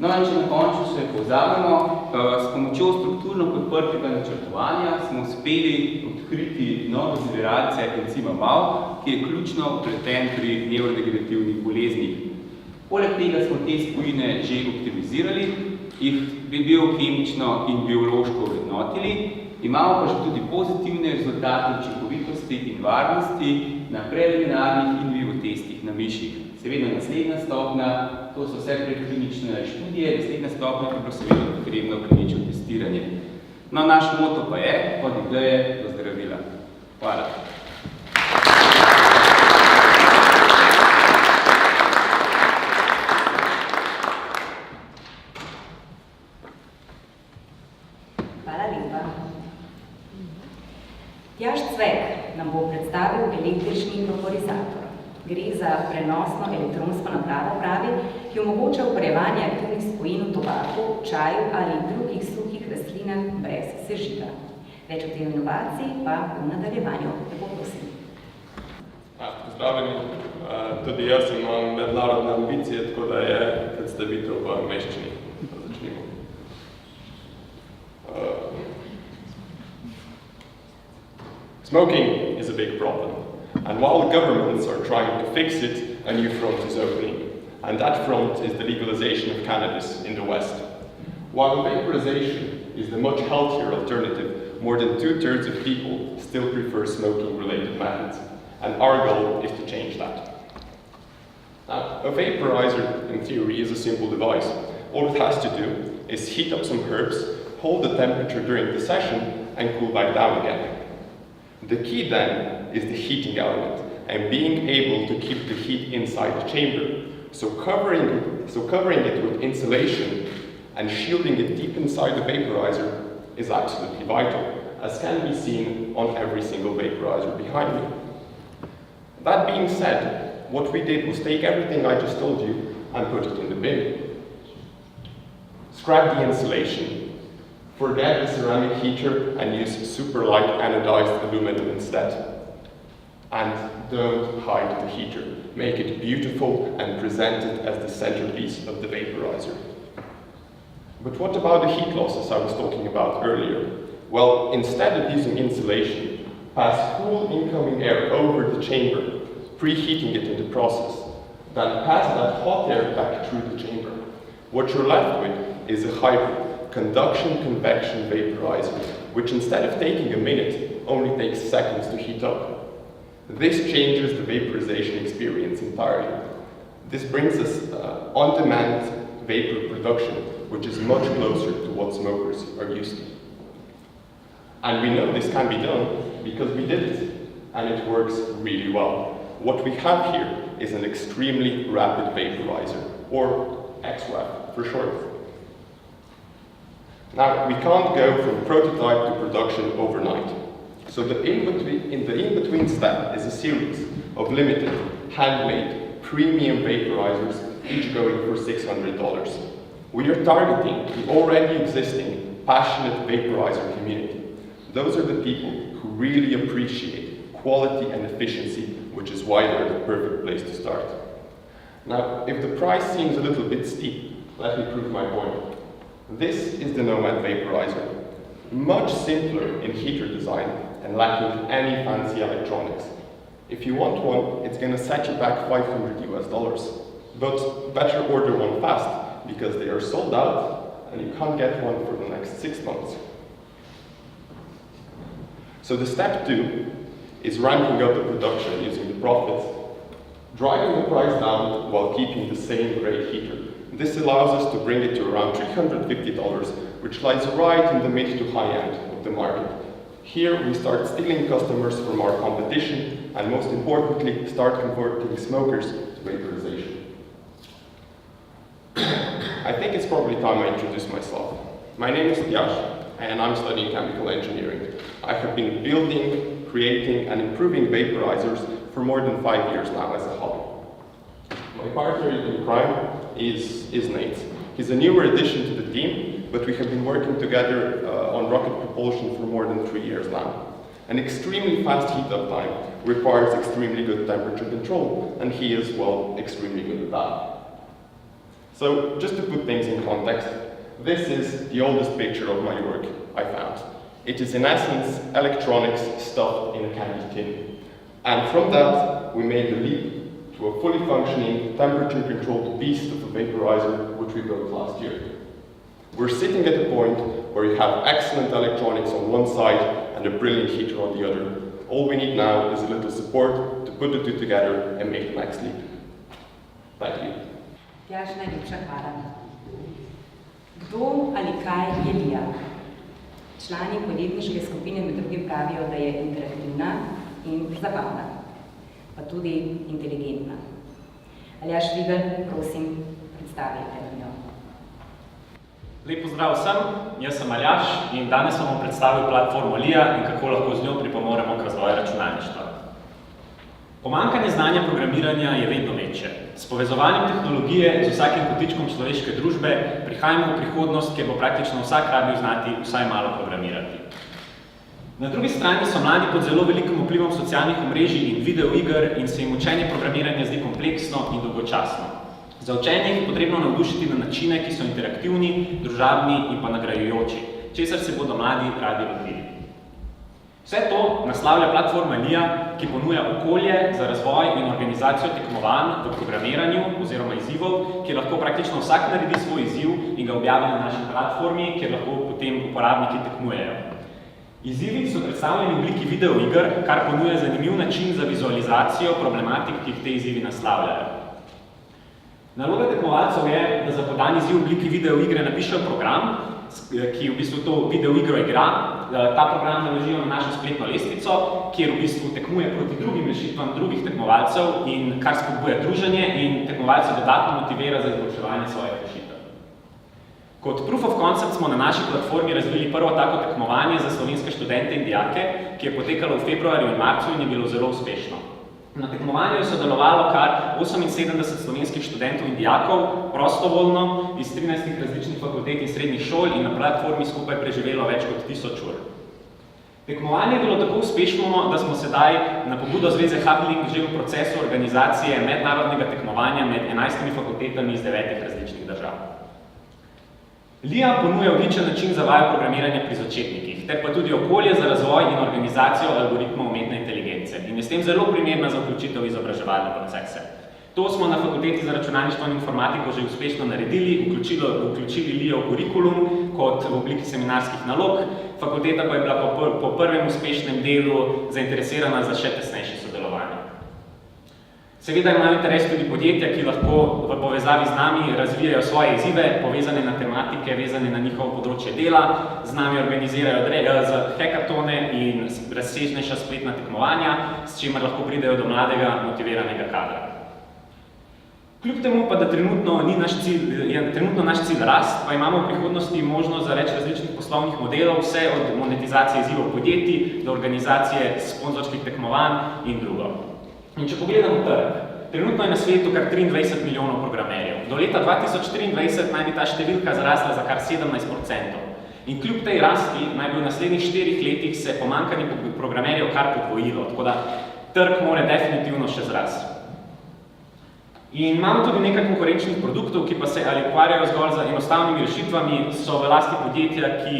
No in če na koncu se povzamemo, s pomočjo strukturno podprtega načrtovanja smo uspeli odkriti novo zbiralce encima MAO, ki je ključno vpleten pri nevrodegenerativnih boleznih. Poleg tega smo te spojine že optimizirali, jih biokemično in biološko vrednotili, imamo pa že tudi pozitivne rezultate učinkovitosti in varnosti na preliminarnih in vivo testih na miših. Seveda naslednja stopnja, to so vse predklinične študije, naslednja stopnja, ki bo seveda potrebno klinično testiranje. No, naš moto pa je, od ideje do zdravila. Hvala. Hvala lepa. Tjaž Cvek nam bo predstavil električni vaporizator. Gre za prenosno elektronsko napravo, pravi, ki omogoča uporabljanje aktivnih spojin v tobaku, čaju ali drugih suhih rastlinah brez sežiga. Več o tej inovaciji pa v nadaljevanju. Lepo prosim. Pozdravljeni. Tudi jaz imam mednarodne ambicije, tako da je predstavitev v angleščini. Začnimo. Smoking is a big problem. And while governments are trying to fix it, a new front is opening. And that front is the legalization of cannabis in the West. While vaporization is the much healthier alternative, more than 2/3 of people still prefer smoking-related methods. And our goal is to change that. Now, a vaporizer, in theory, is a simple device. All it has to do is heat up some herbs, hold the temperature during the session, and cool back down again. The key then is the heating element and being able to keep the heat inside the chamber. So covering it with insulation and shielding it deep inside the vaporizer is absolutely vital, as can be seen on every single vaporizer behind me. That being said, what we did was take everything I just told you and put it in the bin. Scrap the insulation, forget the ceramic heater and use super light anodized aluminum instead. And don't hide the heater. Make it beautiful and present it as the centerpiece of the vaporizer. But what about the heat losses I was talking about earlier? Well, instead of using insulation, pass cool incoming air over the chamber, preheating it in the process. Then pass that hot air back through the chamber. What you're left with is a hybrid conduction-convection vaporizer, which instead of taking a minute, only takes seconds to heat up. This changes the vaporization experience entirely. This brings us on-demand vapor production, which is much closer to what smokers are used to. And we know this can be done because we did it, and it works really well. What we have here is an extremely rapid vaporizer, or XRAP for short. Now, we can't go from prototype to production overnight. So the in-between step is a series of limited, handmade, premium vaporizers, each going for $600. We are targeting the already existing, passionate vaporizer community. Those are the people who really appreciate quality and efficiency, which is why they're the perfect place to start. Now, if the price seems a little bit steep, let me prove my point. This is the Nomad vaporizer. Much simpler in heater design and lacking any fancy electronics. If you want one, it's going to set you back $500 US. But better order one fast, because they are sold out and you can't get one for the next 6 months. So the step 2 is ramping up the production using the profits, driving the price down while keeping the same great heater. This allows us to bring it to around $350, which lies right in the mid to high end of the market. Here we start stealing customers from our competition and most importantly, start converting smokers to vaporization. I think it's probably time I introduce myself. My name is Tjaž and I'm studying chemical engineering. I have been building, creating and improving vaporizers for more than 5 years now as a hobby. My partner in crime is Nate. He's a newer addition to the team, but we have been working together on rocket propulsion for more than 3 years now. An extremely fast heat-up time requires extremely good temperature control, and he is, well, extremely good at that. So, just to put things in context, this is the oldest picture of my work I found. It is in essence electronics stuffed in a candy tin. And from that, we made the leap to a fully functioning, temperature-controlled beast of a vaporizer, which we built last year. We're sitting at a point where you have excellent electronics on one side and a brilliant heater on the other. All we need now is a little support to put the two together and make the next leap. Thank you. Tjaž, najlepša hvala. Kdo ali kaj je LIA? Člani podjetniške skupine med drugim pravijo, da je interaktivna in zabavna, pa tudi inteligentna. Aljaž Švigelj, prosim, predstavite njo. Lep pozdrav vsem, jaz sem Aljaž in danes vam bom predstavil platformo LIA in kako lahko z njo pripomoremo k razvoju računalništva. Pomanjkanje znanja programiranja je vedno večje. S povezovanjem tehnologije z vsakim kotičkom človeške družbe prihajamo v prihodnost, kjer bo praktično vsak rabil znati vsaj malo programirati. Na drugi strani so mladi pod zelo velikim vplivom socialnih omrežij in videoiger in se jim učenje programiranja zdi kompleksno in dolgočasno. Za učenje je potrebno navdušiti na načine, ki so interaktivni, družabni in pa nagrajujoči, česar se bodo mladi radi lotili. Vse to naslavlja platforma LIA, ki ponuja okolje za razvoj in organizacijo tekmovanj v programiranju oziroma izzivov, kjer lahko praktično vsak naredi svoj izziv in ga objavi na naši platformi, kjer lahko potem uporabniki tekmujejo. Izzivi so predstavljeni v obliki videoiger, kar ponuja zanimiv način za vizualizacijo problematik, ki jih te izzivi naslavljajo. Naloga tekmovalcev je, da za podan izziv v obliki videoigre napišejo program, ki v bistvu to videoigro igra. Ta program naložijo na našo spletno lestvico, kjer v bistvu tekmuje proti drugim rešitvam drugih tekmovalcev in kar spodbuja druženje in tekmovalce dodatno motivira za izboljševanje svojih rešitev. Kot proof of concept smo na naši platformi razvili prvo tako tekmovanje za slovenske študente in dijake, ki je potekalo v februarju in marcu in je bilo zelo uspešno. Na tekmovanju je sodelovalo kar 78 slovenskih študentov in dijakov, prostovoljno, iz 13 različnih fakultet in srednjih šol in na platformi skupaj preživelo več kot 1000 ur. Tekmovanje je bilo tako uspešno, da smo sedaj na pobudo Zveze Hubbling že v procesu organizacije mednarodnega tekmovanja med 11 fakultetami iz 9 različnih držav. LIA ponuja odličen način za vajo programiranja pri začetnikih, ter pa tudi okolje za razvoj in organizacijo algoritmov umetne inteligence in je s tem zelo primerna za vključitev v izobraževalne procese. To smo na Fakulteti za računalništvo in informatiko že uspešno naredili, vključili LIA v kurikulum kot v obliki seminarskih nalog, fakulteta pa je bila po prvem uspešnem delu zainteresirana za še tesnejše sodelovanje. Seveda imajo interes tudi podjetja, ki lahko v povezavi z nami razvijajo svoje izzive, povezane na tematike, vezane na njihovo področje dela, z nami organizirajo z hekatone in razsežnejša spletna tekmovanja, s čimer lahko pridejo do mladega, motiviranega kadra. Kljub temu pa, da trenutno naš cilj rast, pa imamo v prihodnosti možnost za več različnih poslovnih modelov, vse od monetizacije izzivov podjetij do organizacije sponzorskih tekmovanj in drugo. In če pogledamo trg, trenutno je na svetu kar 23 milijonov programerjev. Do leta 2023 naj bi ta številka zrasla za kar 17%. In kljub tej rasti naj bi v naslednjih 4 letih se pomanjkanje programerjev kar podvojilo, tako da trg mora definitivno še zrasti. In imamo tudi nekaj konkurenčnih produktov, ki pa se ali ukvarjajo zgolj z enostavnimi rešitvami, so v lasti podjetja, ki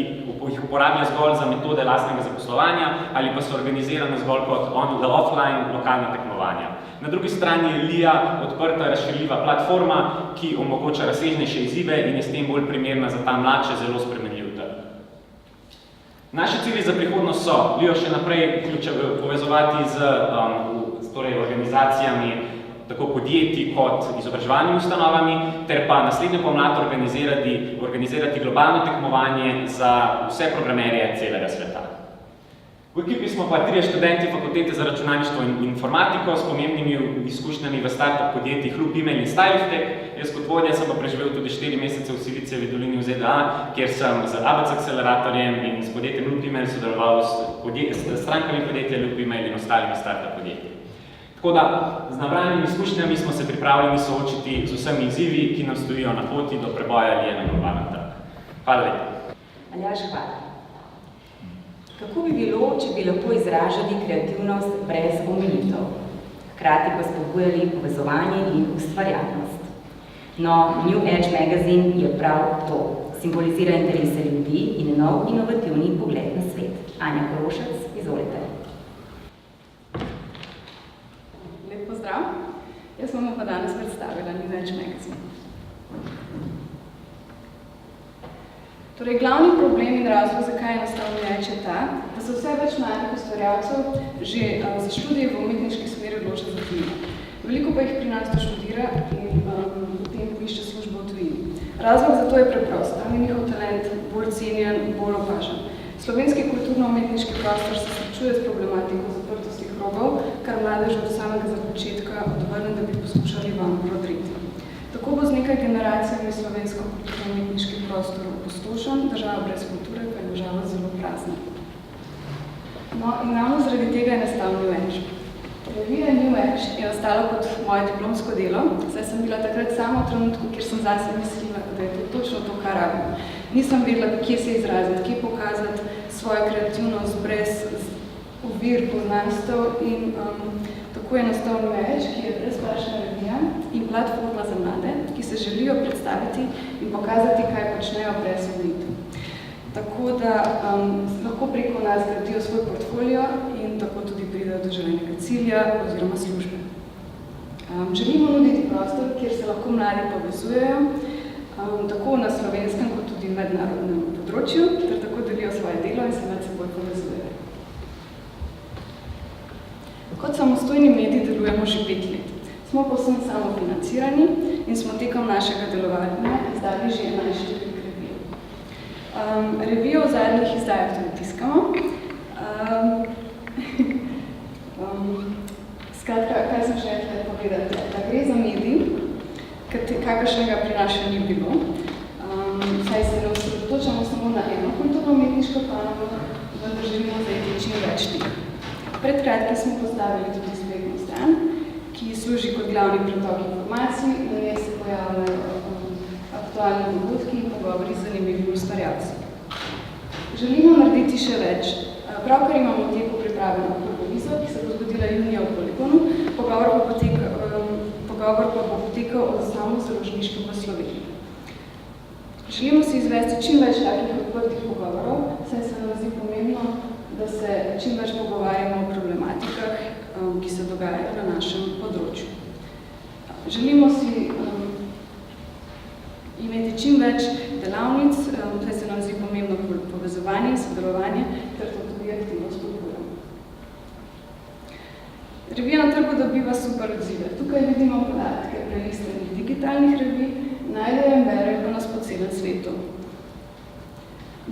jih uporabljajo zgolj za metode lastnega zaposlovanja ali pa so organizirane zgolj kot offline lokalna tekmovanja. Na drugi strani je LIA odprta, razširljiva platforma, ki omogoča razsežnejše izzive in je s tem bolj primerna za ta mlad, zelo spremenljiv trg. Naši cilji za prihodnost so LIA še naprej povezovati z organizacijami tako podjetij kot izobraževalnimi ustanovami, ter pa naslednjo pomlad organizirati globalno tekmovanje za vse programerje celega sveta. V ekipi smo pa 3 študenti Fakultete za računalništvo in informatiko s pomembnimi izkušnjami v startup podjetjih Loop Email in StyleTech. Jaz kot vodja sem pa preživel tudi 4 mesece v Silicijevi dolini v ZDA, kjer sem z ABC akceleratorjem in s podjetjem Loop Email sodeloval s strankami podjetja Loop Email in ostalimi startup podjetji. Tako da, z nabranimi izkušnjami smo se pripravljeni soočiti z vsemi izzivi, ki nam stojijo na poti do preboja LIA na globalnem trgu. Hvala lepa. Aljaž, hvala. Kako bi bilo, če bi lahko izražali kreativnost brez omejitev, hkrati pa spodbujali povezovanje in ustvarjalnost? No, New Edge magazine je prav to. Simbolizira interese ljudi in nov inovativni pogled na svet. Anja Korošec, izvolite. Lep pozdrav. Jaz vam pa danes predstavila New Edge magazine. Torej, glavni problem in razlog, zakaj je nastal New Edge, je ta, da se vse več mladih ustvarjalcev že za študije v umetniški smeri odloča za tujino. Veliko pa jih pri nas doštudira in potem poišče službo v tujini. Razlog za to je preprost, tam je njihov talent bolj cenjen, bolj opažen. Slovenski kulturno-umetniški prostor se srečuje s problematiko zaprtosti krogov, kar mladež od samega začetka odvrne, da bi poskušali vam prodreti. Tako bo z nekaj generacijami slovensko kulturno-umetniški prostor opustošen, država brez kulture pa je država zelo prazna. No, in ravno zaradi tega je nastal New Edge. Revija New Edge je nastala kot moje diplomsko delo, saj sem bila takrat sama v trenutku, kjer sem zase mislila, da je to točno to, kar rabim. Nisem vedela, kje se izraziti, kje pokazati svojo kreativnost brez ovir, poznanstev in tako je nastal New Edge, ki je brezplačna revija in platforma za mlade, ki se želijo predstaviti in pokazati, kaj počnejo brez omejitev. Tako da lahko preko nas gradijo svoj portfolio in tako tudi pridejo do želenega cilja oziroma službe. Želimo nuditi prostor, kjer se lahko mladi povezujejo, tako na slovenskem kot tudi mednarodnem področju, ter tako delijo svoje delo in se med seboj povezujejo. Kot samostojni medij delujemo že 5 let. Smo povsem samofinancirani in smo tekom našega delovanja izdali že 11 številk revij. Revijo v zadnjih izdajah tudi tiskamo. Skratka, kaj sem želela povedati, da gre za medij, kakršnega pri nas še ni bilo. Saj se ne osredotočamo samo na eno kulturno-umetniško panovo, vendar želimo zajeti čim več tih. Pred kratkim smo postavili tudi spletno stran, ki služi kot glavni pretok informacij, na njej se pojavljajo aktualni dogodki in pogovori z zanimivimi ustvarjalci. Želimo narediti še več. Pravkar imamo v teku priprave na prvovizo, ki se bo zgodila junija v Poligonu, pogovor pa bo potekal o samozaložništvu v Sloveniji. Želimo si izvesti čim več takih odprtih pogovorov, saj se nam zdi pomembno, da se čim več pogovarjamo o problematikah, ki se dogajajo na našem področju. Želimo si imeti čim več delavnic, saj se nam zdi pomembno povezovanje in sodelovanje, ter to tudi aktivno spodbujamo. Revija na trgu dobiva super odzive. Tukaj vidimo podatke prelistanih digitalnih revij, najdejo in berejo pa nas po celem svetu.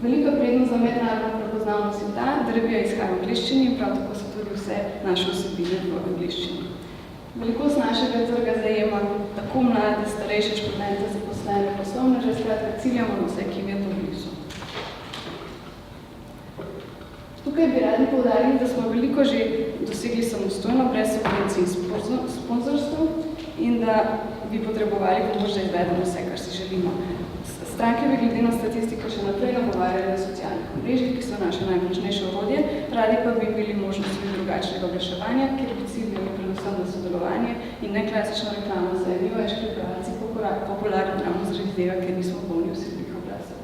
Velika prednost za mednarodno prepoznavnost je ta, da revija izhaja v angleščini in prav tako so tudi vse naše vsebine v angleščini. Velikost našega trga zajema tako mlade, starejše študente, zaposlene, poslovneže, skratka ciljamo na vse, ki jim je to blizu. Tukaj bi radi poudarili, da smo veliko že dosegli samostojno, brez subvencij in sponzorstv in da bi potrebovali pomoč, da izvedemo vse, kar si želimo. Stranke bi glede na statistiko še naprej nagovarjali na socialnih omrežjih, ki so naše najmočnejše orodje, radi pa bi imeli možnost tudi drugačnega oglaševanja, kjer bi ciljali predvsem na sodelovanje in ne klasično reklamo za New Edge pripravljalci popularno ravno zaradi tega, ker nismo polni vsebnih obrazov.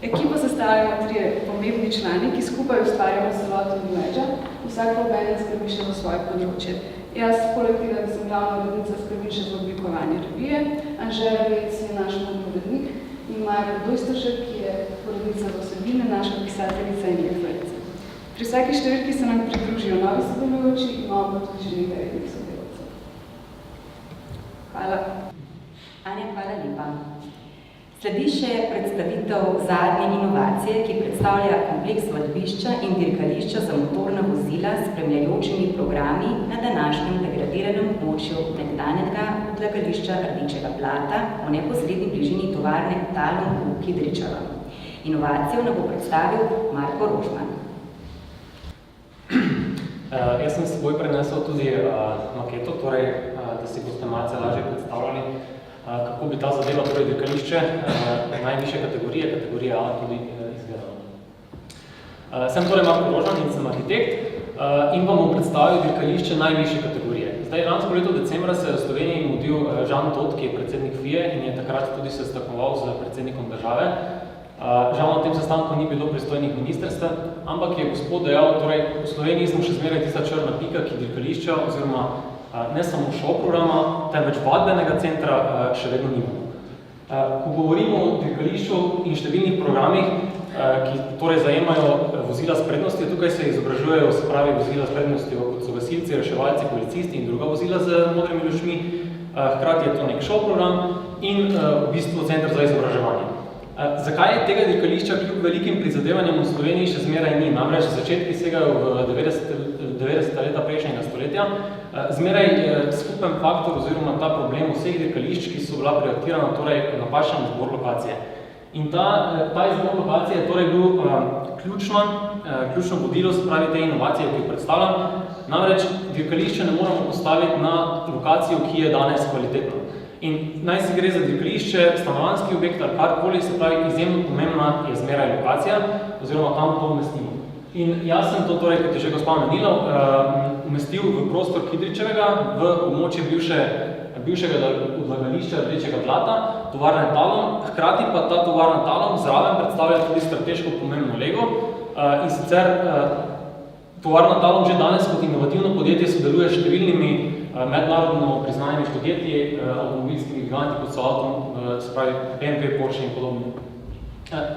Ekipo sestavljamo 3 pomembni člani, ki skupaj ustvarjamo celoto New Edge-a, vsak pa obenem skrbi še za svoje področje. Jaz, poleg tega, da sem glavna urednica, skrbim še za oblikovanje revije, Anžela Vec je naš urednik in Maja Podojstršek, ki je urednica za vsebine, naša pisateljica in lektorica. Pri vsaki številki se nam pridružijo novi sodelujoči, imamo pa tudi že nekaj rednih sodelavcev. Hvala. Anja, hvala lepa. Sledi še predstavitev zadnje inovacije, ki predstavlja kompleks vadbišča in dirkališča za motorna vozila s spremljajočimi programi na današnjem degradiranem območju nekdanjega odlagališča Rdečega blata v neposredni bližini tovarne Talum v Kidričevem. Inovacijo nam bo predstavil Marko Rožman. Jaz sem s seboj prenesel tudi maketo, torej, da si boste malce lažje predstavljali, kako bi ta zadeva, torej dirkališče najvišje kategorije, kategorije A, tudi izgledalo. Sem torej Marko Rožman in sem arhitekt in vam bom predstavil dirkališče najvišje kategorije. Zdaj, lansko leto decembra se je v Sloveniji mudil Žan Tot, ki je predsednik FIE in je takrat tudi se sestakoval z predsednikom države. Žal na tem sestanku ni bilo pristojnih ministrstev, ampak je gospod dejal, torej v Sloveniji smo še zmeraj tista črna pika, ki dirkališča oziroma ne samo šov programa, temveč vadbenega centra še vedno nimamo. Ko govorimo o dirkališču in številnih programih, ki torej zajemajo vozila s prednostjo, tukaj se izobražujejo, se pravi, vozila s prednostjo, kot so gasilci, reševalci, policisti in druga vozila z modrimi lučmi, hkrati je to nek šov program in v bistvu center za izobraževanje. Zakaj tega dirkališča kljub velikim prizadevanjem v Sloveniji še zmeraj ni? Namreč začetki segajo v 90. leta prejšnjega stoletja. Zmeraj je skupen faktor oziroma ta problem vseh dirkališč, ki so bila projektirana, torej napačen izbor lokacije. In ta izbor lokacije je torej bil ključno vodilo, se pravi te inovacije, ki jo predstavljam. Namreč dirkališče ne moramo postaviti na lokacijo, ki je danes kvalitetna. In naj si gre za dirkališče, stanovanjski objekt ali karkoli, se pravi, izjemno pomembna je zmeraj lokacija, oziroma tam to umestimo. In jaz sem to, torej, kot je že gospa menila, umestil v prostor Kidričevega, v območje bivšega odlagališča rdečega blata, tovarne Talum, hkrati pa ta tovarna Talum zraven predstavlja tudi strateško pomembno lego, in sicer tovarna Talum že danes kot inovativno podjetje sodeluje s številnimi mednarodno priznanimi podjetji, avtomobilskimi giganti, kot so se pravi BMW, Porsche in podobno.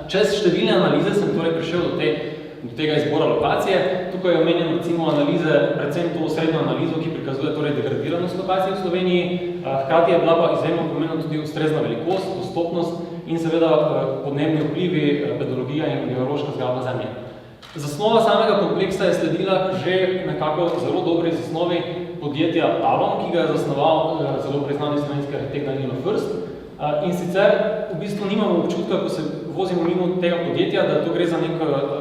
Čez številne analize sem torej prišel do tega izbora lokacije. Tukaj je omenjeno recimo analize, predvsem to srednjo analizo, ki prikazuje torej degradiranost lokacije v Sloveniji, hkrati je bila pa izjemno pomembna tudi ustrezna velikost, dostopnost in seveda podnebni vplivi, pedologija in geološka zgradba zemlje. Zasnova samega kompleksa je sledila že nekako zelo dobri zasnovi podjetja Talum, ki ga je zasnoval zelo priznani slovenski arhitekt Danilo Frst. In sicer v bistvu nimamo občutka, ko se vozimo mimo tega podjetja, da to gre za nek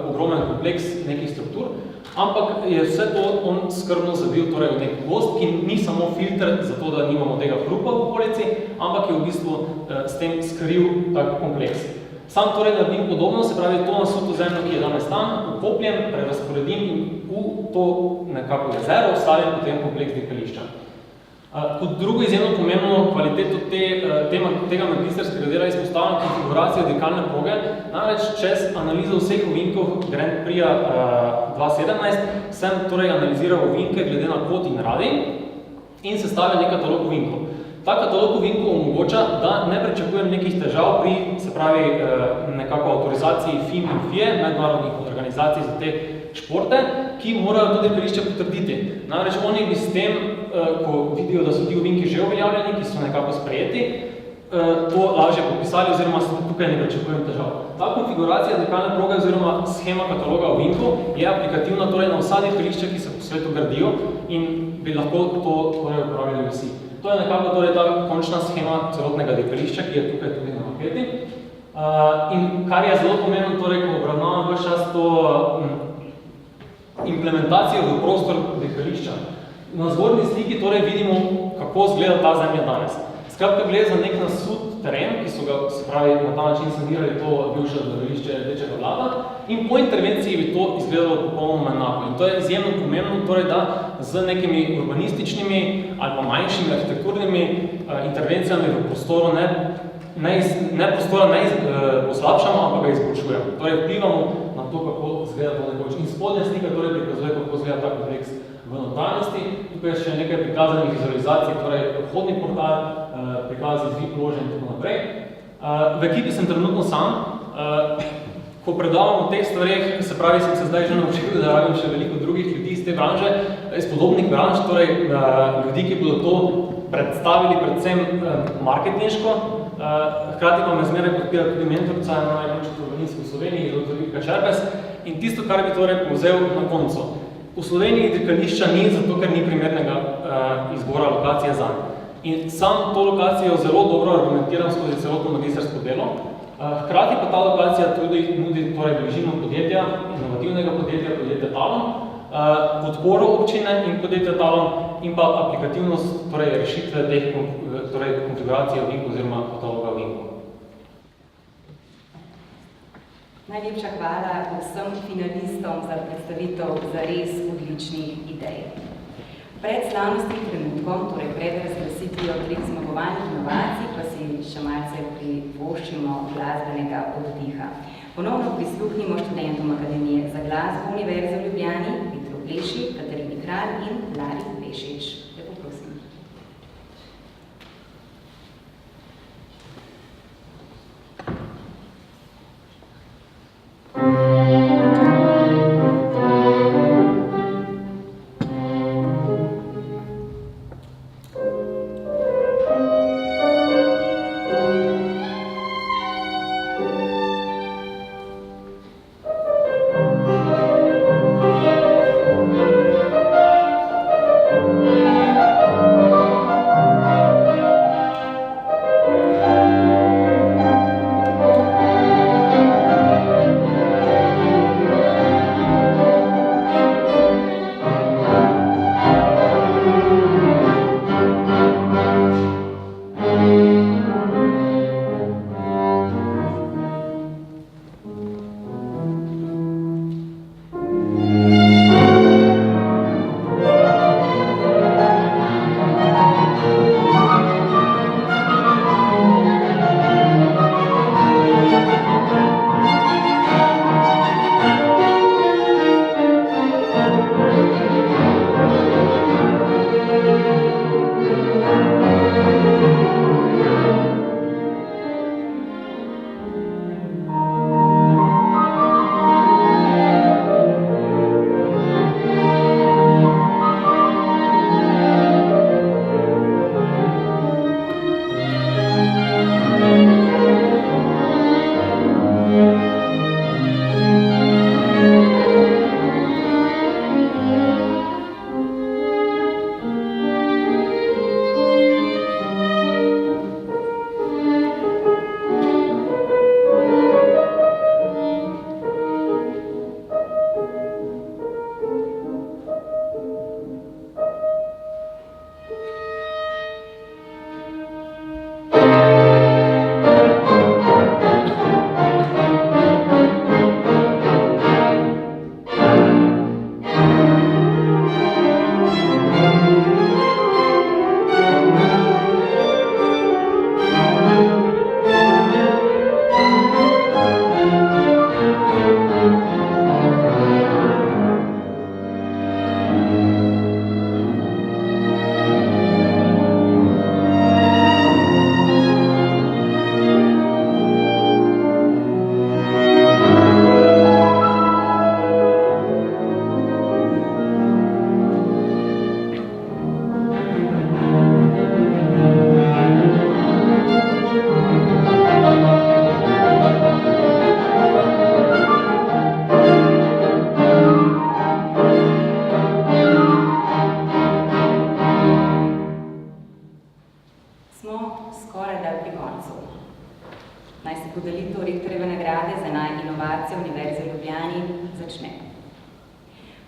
ogromen kompleks nekih struktur, ampak je vse to on skrbno zavil torej v nek gozd, ki ni samo filter za to, da nimamo tega hrupa v okolici, ampak je v bistvu s tem skril tak kompleks. Sam torej naredim podobno, se pravi, to nasuto zemljo, ki je danes tam, ukopljem, prerazporedim in v to nekako jezero vstavim potem kompleks dirkališča. Kot drugo izjemno pomembno kvaliteto tega magistrskega dela izpostavljam konfiguracijo dirkalne proge, namreč čez analizo vseh ovinkov Grand Prix 2017 sem torej analiziral ovinke glede na kot in radij in sestavil nek katalog ovinkov. Ta katalog ovinkov omogoča, da ne pričakujem nekih težav pri, se pravi, nekako avtorizaciji FIM in FIE, mednarodnih organizacij za te športe, ki morajo to dirkališče potrditi. Namreč oni bi s tem, ko vidijo, da so ti ovinki že uveljavljeni, ki so nekako sprejeti, to lažje podpisali oziroma tukaj ne pričakujem težav. Ta konfiguracija dirkalne proge oziroma schema kataloga ovinkov je aplikativna torej na vsa dirkališča, ki se po svetu gradijo in bi lahko to torej uporabljali vsi. To je nekako torej ta končna schema celotnega dirkališča, ki je tukaj tudi na maketi. In kar je zelo pomembno, torej, ko obravnavam ves čas to implementacijo v prostor dirkališča. Na zgornji sliki torej vidimo, kako izgleda ta zemlja danes. Skratka, gre za nek nasut teren, ki so ga, se pravi, na ta način sanirali to bivše odlagališče rdečega blata in po intervenciji bi to izgledalo popolnoma enako. In to je izjemno pomembno, torej, da z nekimi urbanističnimi ali pa manjšimi arhitekturnimi intervencijami v prostoru ne prostora ne poslabšamo, ampak ga izboljšujemo. Torej, vplivamo na to, kako izgleda to nekoč. In spodnja slika torej prikazuje, kako izgleda ta kompleks v notranjosti. Tukaj je še nekaj prikazanih vizualizacij, torej vhodni portal, prikazi zvip lože in tako naprej. V ekipi sem trenutno sam. Ko predavam o teh stvareh, se pravi, sem se zdaj že naučil, da rabim še veliko drugih ljudi iz te branže, iz podobnih branž, torej ljudi, ki bodo to predstavili predvsem marketinško. Hkrati pa me zmeraj podpira tudi mentorica na najboljši urbanistik v Sloveniji, dr. Vika Čerbes. In tisto, kar bi torej povzel na koncu. V Sloveniji dirkališča ni, zato ker ni primernega izbora lokacije zanj. In sam to lokacijo zelo dobro argumentiram skozi celotno magistrsko delo. Hkrati pa ta lokacija tudi nudi torej bližino podjetja, inovativnega podjetja Talum, podporo občine in podjetja Talum in pa aplikativnost torej rešitve teh torej konfiguracije ovinkov oziroma kataloga ovinkov. Najlepša hvala vsem finalistom za predstavitev zares odličnih idej. Pred slavnostnim trenutkom, torej pred razglasitvijo 3 zmagovalnih inovacij, pa si še malce privoščimo glasbenega oddiha. Ponovno prisluhnimo študentom Akademije za glasbo Univerze v Ljubljani, Petru Pleši, Katarini Kralj in Lari Pešič. Lepo prosim.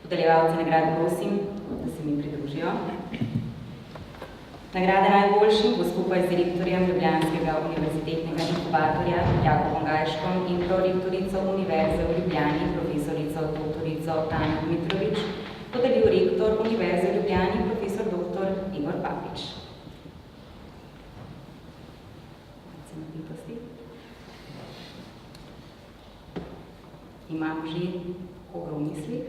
Podeljevalce nagrad prosim, da se mi pridružijo. Nagrade najboljšim bo skupaj z direktorjem Ljubljanskega univerzitetnega inkubatorja Jakobom Gajškom in prorektorico Univerze v Ljubljani, profesorico doktorico Tanjo Dmitrovič, podelil rektor Univerze v Ljubljani, profesor dr. Igor Papič. Imam že koga v mislih?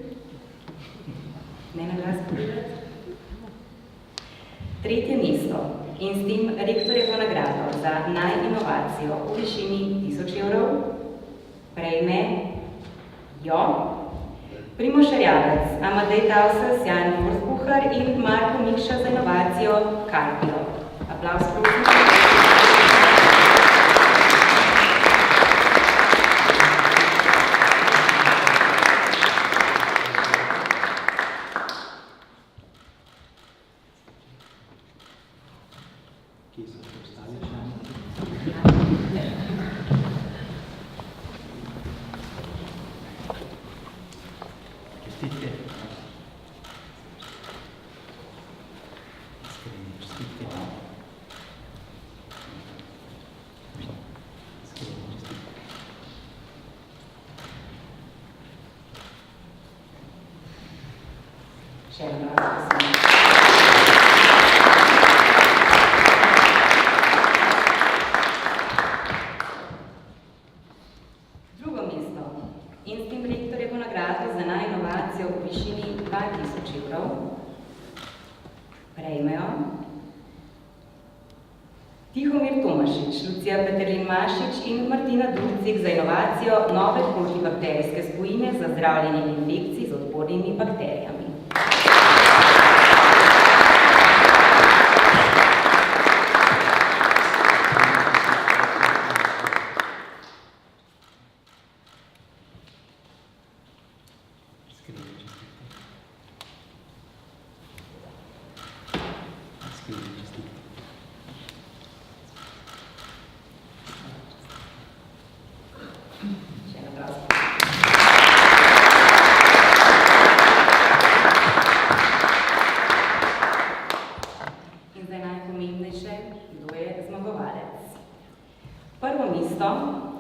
Ne na glas povedati? Tretje mesto in s tem rektorjevo nagrado za najinovacijo v višini 1000 evrov prejme jo Primož Erjavec, Amadej Tavsas, Jan Forsbuhar in Marko Mikša za inovacijo Carpio. Aplavz prosim. Še eno, prosim. Lucija Peterlin-Mašič in Martina Durcik za inovacijo nove protibakterijske spojine za zdravljenje infekcij z odpornimi bakterijami.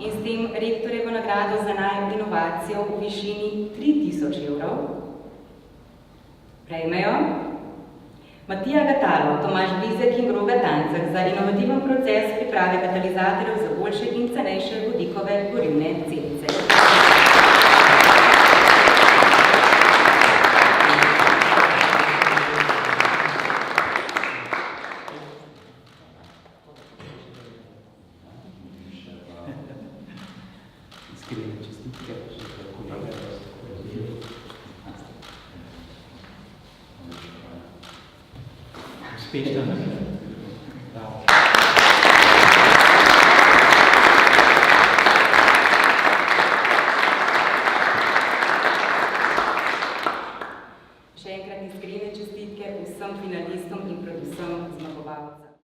In s tem rektorjevo nagrado za inovacijo v višini 3000 evrov prejmejo Matija Gatalo, Tomaž Bizek in Groga Tancer za inovativen proces priprave katalizatorjev za boljše in cenejše vodikove gorivne celice. Uspešno.